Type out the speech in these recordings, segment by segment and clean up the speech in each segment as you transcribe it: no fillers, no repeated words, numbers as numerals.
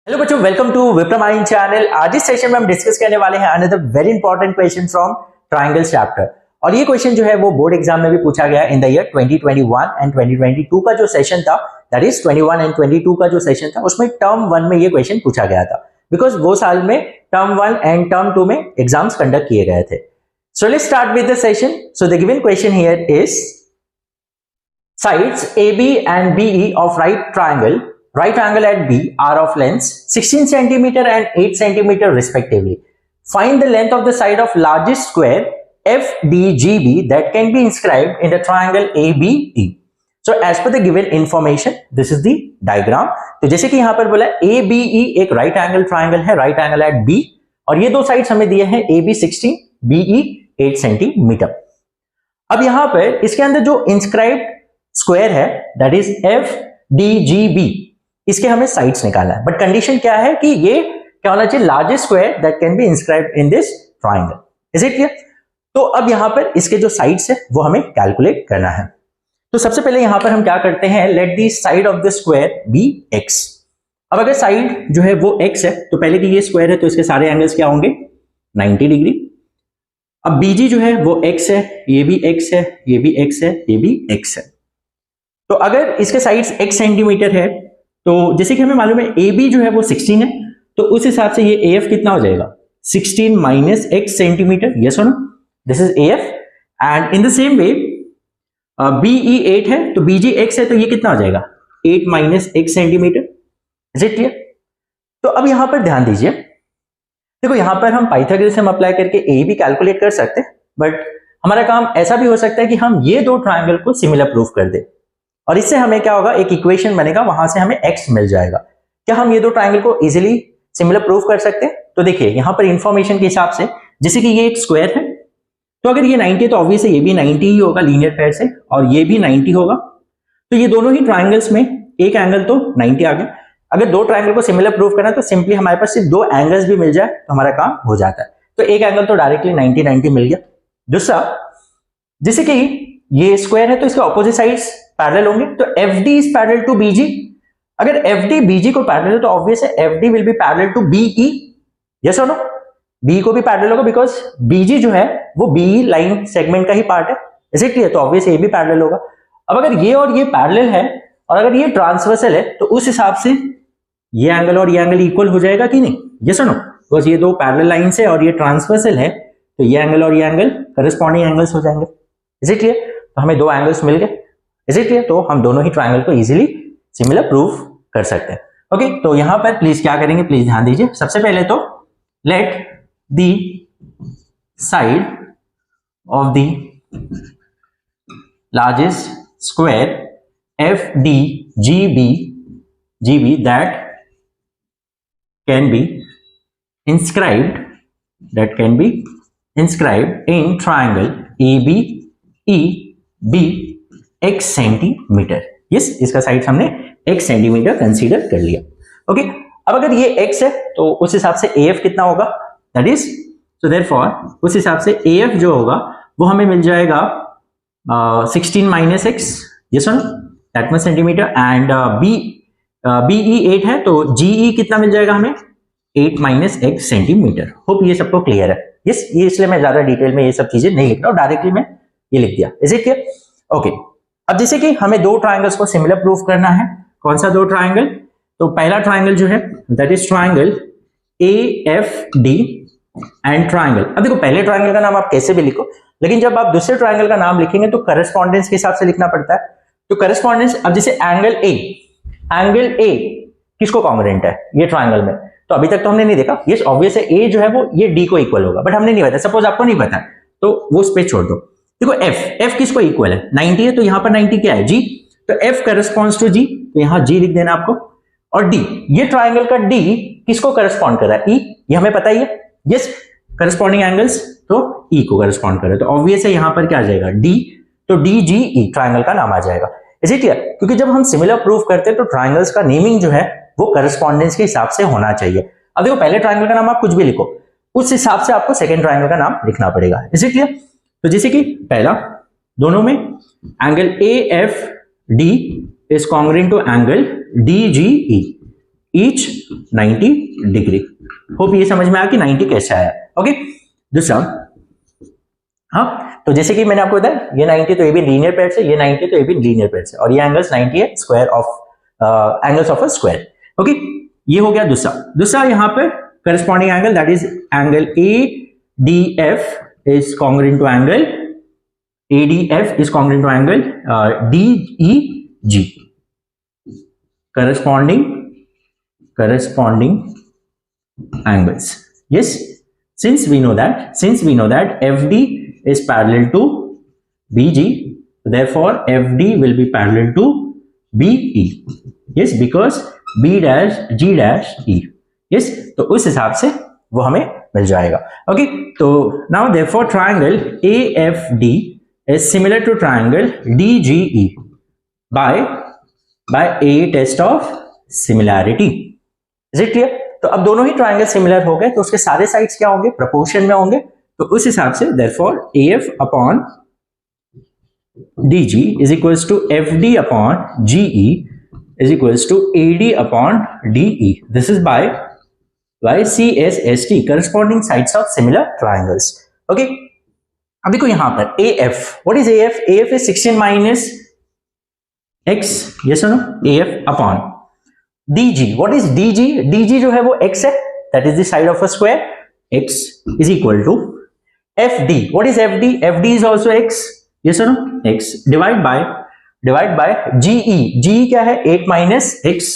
Hello बच्चों, welcome to विप्रमाइन channel. आज इस सेशन में हम डिस्कस करने वाले हैं another very important question from triangle chapter. और ये क्वेश्चन जो है वो बोर्ड एग्जाम में भी पूछा गया इन द ईयर 2021 एंड 2022 का जो सेशन था, दैट इज 21 एंड 22 का जो सेशन था, उसमें टर्म 1 में ये क्वेश्चन पूछा गया था, बिकॉज वो साल में टर्म 1 एंड टर्म 2 में एग्जाम्स कंडक्ट किए गए थे। So let's start with the session. So the given question here is sides AB and BE of right angle at B are of lengths 16 cm and 8 cm respectively. Find the length of the side of largest square FDGB that can be inscribed in the triangle ABE. So as per the given information, this is the diagram. तो जैसे कि यहाँ पर बोला ABE एक right angle triangle है, right angle at B, और ये दो साइड्स हमें दिए हैं AB 16, BE 8 सेंटीमीटर। अब यहाँ पर इसके अंदर जो इंस्क्राइब्ड स्क्वायर है दैट इज FDGB, इसके हमें साइड्स निकालना है, बट कंडीशन क्या है कि ये क्या होना चाहिए, largest square that can be inscribed in this triangle. Is it clear? तो अब यहां पर इसके जो साइड्स है वो हमें कैलकुलेट करना है। तो सबसे पहले यहां पर हम क्या करते हैं, let the side of the square be x। अब अगर साइड जो है वो x है तो पहले कि ये स्क्वायर है तो इसके सारे एंगल्स क्या होंगे, 90 डिग्री। अब BG जो है वो x है, ये भी x है, ये भी x है, ये भी x है। तो अगर इसके साइड्स x सेंटीमीटर है तो जैसे कि हमें मालूम है AB जो है वो 16 है, तो उस हिसाब से ये AF कितना हो जाएगा, 16 माइनस x सेंटीमीटर। यस और no, this is AF। And in the same way BE 8 है तो BG x है, तो ये कितना हो जाएगा, 8 minus x centimetre. Is it clear? तो अब यहां पर ध्यान दीजिए, देखो यहां पर हम पाइथागोरस हम अप्लाई करके A भी कैलकुलेट कर सकते हैं, बट हमारा काम ऐसा भी हो सकता है कि हम ये दो ट्राइंगल को सिमिलर प्रूफ कर दे, और इससे हमें क्या होगा, एक इक्वेशन बनेगा, वहां से हमें x मिल जाएगा। क्या हम ये दो ट्रायंगल को इजीली सिमिलर प्रूफ कर सकते हैं? तो देखिए यहां पर इंफॉर्मेशन के हिसाब से, जैसे कि ये एक स्क्वायर है, तो अगर ये 90 है तो ऑब्वियस ये भी 90 ही होगा लीनियर पेयर से, और ये भी 90 होगा। तो ये दोनों ही ट्राइंगल्स में एक एंगल तो 90 आ गया। अगर दो ट्राइंगल को सिमिलर प्रूफ करना है तो सिंपली हमारे पास सिर्फ दो एंगल्स भी मिल जाए तो हमारा काम हो जाता है। तो एक एंगल तो डायरेक्टली 90 मिल गया। दूसरा, जैसे कि ये स्क्वायर है तो इसके ऑपोजिट साइड्स पैरेलल होंगे, तो FD is parallel to BG। अगर FD BG को पैरेलल है तो ऑब्वियस है FD will be parallel to BE। Yes और नो, BE को भी पैरेलल होगा बिकॉज BG जो है वो BE लाइन सेगमेंट का ही पार्ट है। Is it clear? तो ऑब्वियस ये भी पैरेलल होगा। अब अगर ये और ये पैरेलल है और अगर ये ट्रांसवर्सल है तो उस हिसाब से ये एंगल और ये एंगल इक्वल हो जाएगा कि नहीं? यस और नो, बिकॉज ये दो पैरेलल लाइंस है और ये ट्रांसवर्सल है, तो ये एंगल और ये एंगल करस्पॉन्डिंग एंगल्स हो जाएंगे। Is it clear? तो हमें दो एंगल्स मिल गए। Is it clear? तो हम दोनों ही ट्रायंगल को इजीली सिमिलर प्रूफ कर सकते हैं। ओके, तो यहां पर प्लीज क्या करेंगे, प्लीज ध्यान दीजिए। सबसे पहले तो late the side of the largest square FDGB that can be inscribed in triangle ABEB x centimetre. Yes, इसका साइड हमने x सेंटीमीटर कंसीडर कर लिया। ओके, अब अगर ये x है तो उस हिसाब से AF कितना होगा, दैट इज, सो देयरफॉर उस हिसाब से AF जो होगा वो हमें मिल जाएगा 16 माइनस x, यस और that much centimetre. And BE 8 है तो GE कितना मिल जाएगा हमें, 8 माइनस x सेंटीमीटर। होप ये सबको क्लियर है। यस, ये इसलिए मैं ज्यादा डिटेल में ये सब चीजें नहीं लिख रहा हूं, डायरेक्टली मैं ये लिख दिया। Is it clear? ओके, अब जैसे कि हमें दो ट्राइंगल्स को सिमिलर प्रूफ करना है। कौन सा दो ट्राइंगल? तो पहला ट्राइंगल जो है that is triangle AFD and triangle. अब देखो पहले ट्राइंगल का नाम आप कैसे भी लिखो, लेकिन जब आप दूसरे ट्राइंगल का नाम लिखेंगे तो करस्पॉन्डेंस के हिसाब से लिखना पड़ता है। तो करस्पॉन्डेंस, अब जैसे एंगल A किसको कॉन्ग्रुएंट है ये ट्राइंगल में, तो अभी तक तो हमने नहीं देखा। यस, ऑब्वियस है A जो है वो ये D को इक्वल होगा, बट हमने नहीं बताया। सपोज आपको नहीं पता तो वो स्पेस छोड़ दो। देखो F किसको इक्वल है, 90 है, तो यहां पर 90 क्या है, G, तो F करस्पॉन्ड्स टू G, तो यहां G लिख देना आपको। और D, ये ट्राइंगल का D किसको करस्पॉन्ड कर रहा है, E, ये हमें पता ही है। यस, करस्पॉन्डिंग एंगल्स तो E को करस्पॉन्ड कर रहे हैं, तो ऑब्वियस है यहां पर क्या आ जाएगा, D, तो DGE ट्राइंगल का नाम आ जाएगा। Is it clear? क्योंकि जब हम सिमिलर प्रूफ करते हैं तो ट्राइंगल्स का नेमिंग जो है वो करस्पॉन्डेंस के हिसाब से होना चाहिए। अब देखो पहले ट्राइंगल का नाम आप कुछ भी लिखो, उस हिसाब से आपको सेकंड ट्राइंगल का नाम लिखना पड़ेगा। Is it clear? तो जैसे कि पहला, दोनों में angle AFD is congruent to angle DGE, each 90 degree. Hope ये समझ में आया कि 90 कैसे आया। ओके, दूसरा, हाँ, तो जैसे कि मैंने आपको बताया ये 90 तो ये भी लीनियर पेयर से, ये 90 तो ये भी लीनियर पेयर से, और ये एंगल्स 90 है square of angles of a square. Okay, ये हो गया दूसरा यहाँ पर corresponding angle that is angle ADF is congruent to angle ADF is congruent to angle DEG. Corresponding angles. Yes, since we know that FD is parallel to BG, therefore FD will be parallel to BE. Yes, because B dash G dash E. Yes, तो उस हिसाब से वो हमें मिल जाएगा। Okay, तो now therefore triangle AFD is similar to triangle DGE by a test of similarity. Is it clear? तो अब दोनों ही ट्राइंगल सिमिलर हो गए तो उसके सारे साइड्स क्या होंगे, प्रोपोर्शन में होंगे। तो उस हिसाब से therefore AF upon DG is equals to FD upon GE is equals to AD upon DE. This is by CSST, corresponding sides of similar triangles. Okay. अब देखो यहां पर AF, what is AF? AF is 16 minus x, yes or no? AF upon DG, what is DG? DG जो है वो x है, that is the side of a square, x is equal to FD, what is FD? FD is also x, yes or no? x divide by GE, GE क्या है? 8 minus x,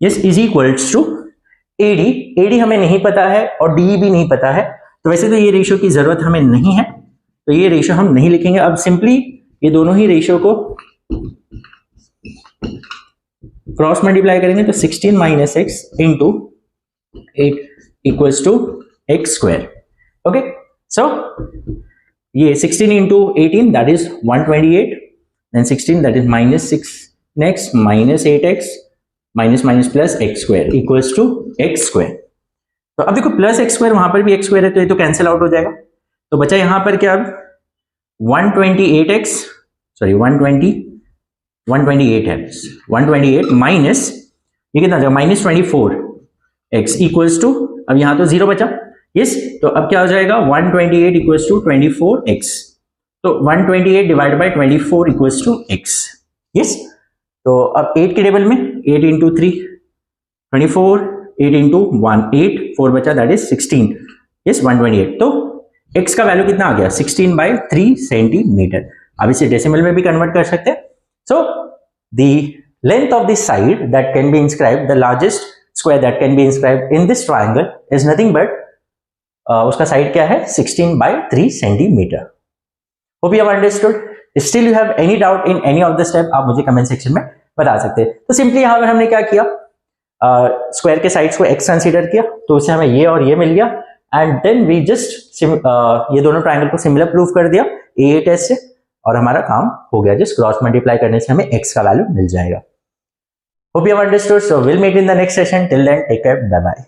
yes, is equals to AD, AD हमें नहीं पता है और DE भी नहीं पता है, तो वैसे तो ये रेशियो की जरूरत हमें नहीं है, तो ये रेशियो हम नहीं लिखेंगे। अब सिंपली ये दोनों ही रेशियो को क्रॉस मल्टीप्लाई करेंगे तो 16 minus x into 8 equals to x square. Okay, so ये 16 into 18 that is 128, then 16 that is minus 6x minus 8x minus minus plus x square equals to x square. तो अब देखो plus x square, वहां पर भी x square है तो ये तो कैंसिल आउट हो जाएगा, तो बचा यहां पर क्या, अब 128 है, 128 माइनस ये कितना जाएगा, माइनस 24x इक्वल्स टू, अब यहां तो 0 बचा, यस, तो अब क्या हो जाएगा 128 इक्वल्स टू 24x, तो 128 divide by 24 equals to x, yes. तो अब 8 के टेबल में 8 इंटू 3 24, 8 इंटू 1 8, 4 बचा दैट इज 16, यस 128, तो x का वैल्यू कितना आ गया 16/3 सेंटीमीटर। अब इसे डेसिमल में भी कन्वर्ट कर सकते हैं। So the length of the side that can be inscribed, the largest square that can be inscribed in this triangle is nothing but उसका साइड क्या है 16/3 centimetre. Hope you have understood. Still you have any doubt in any of the step, आप मुझे comment section में बता सकते हैं। तो सिंपली यहां पर हमने क्या किया, स्क्वायर के साइड्स को x कंसीडर किया तो उससे हमें ये और ये मिल गया, एंड देन वी जस्ट ये दोनों ट्रायंगल को सिमिलर प्रूव कर दिया AA टेस्ट से, और हमारा काम हो गया। जस्ट क्रॉस मल्टीप्लाई करने से हमें x का वैल्यू मिल जाएगा। Hope you have understood. So will meet in the next session. Till then take care, bye bye.